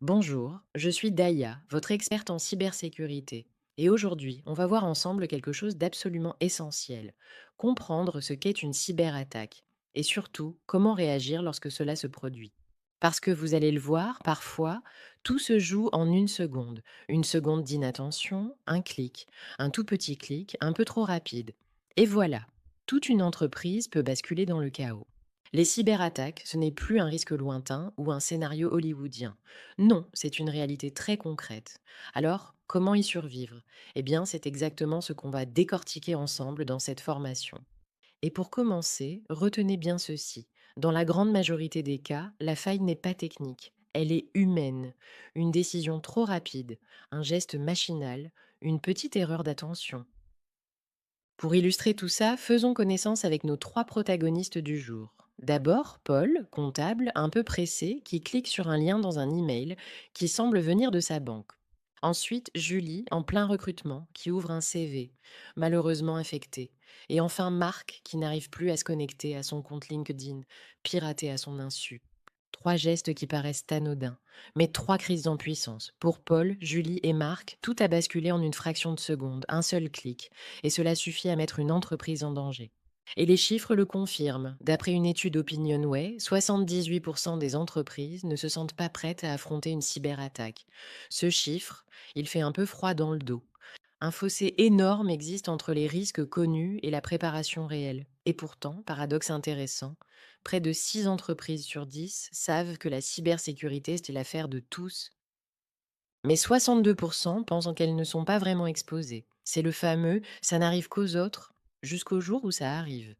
Bonjour, je suis Daya, votre experte en cybersécurité. Et aujourd'hui, on va voir ensemble quelque chose d'absolument essentiel, comprendre ce qu'est une cyberattaque et surtout comment réagir lorsque cela se produit. Parce que vous allez le voir, parfois, tout se joue en une seconde d'inattention, un clic, un tout petit clic, un peu trop rapide. Et voilà, toute une entreprise peut basculer dans le chaos. Les cyberattaques, ce n'est plus un risque lointain ou un scénario hollywoodien. Non, c'est une réalité très concrète. Alors, comment y survivre? Eh bien, c'est exactement ce qu'on va décortiquer ensemble dans cette formation. Et pour commencer, retenez bien ceci. Dans la grande majorité des cas, la faille n'est pas technique. Elle est humaine. Une décision trop rapide, un geste machinal, une petite erreur d'attention. Pour illustrer tout ça, faisons connaissance avec nos trois protagonistes du jour. D'abord, Paul, comptable, un peu pressé, qui clique sur un lien dans un email qui semble venir de sa banque. Ensuite, Julie, en plein recrutement, qui ouvre un CV, malheureusement infecté. Et enfin, Marc, qui n'arrive plus à se connecter à son compte LinkedIn, piraté à son insu. Trois gestes qui paraissent anodins, mais trois crises en puissance. Pour Paul, Julie et Marc, tout a basculé en une fraction de seconde, un seul clic, et cela suffit à mettre une entreprise en danger. Et les chiffres le confirment. D'après une étude Opinionway, 78% des entreprises ne se sentent pas prêtes à affronter une cyberattaque. Ce chiffre, il fait un peu froid dans le dos. Un fossé énorme existe entre les risques connus et la préparation réelle. Et pourtant, paradoxe intéressant, près de 6 entreprises sur 10 savent que la cybersécurité, c'est l'affaire de tous. Mais 62% pensent qu'elles ne sont pas vraiment exposées. C'est le fameux ça n'arrive qu'aux autres jusqu'au jour où ça arrive.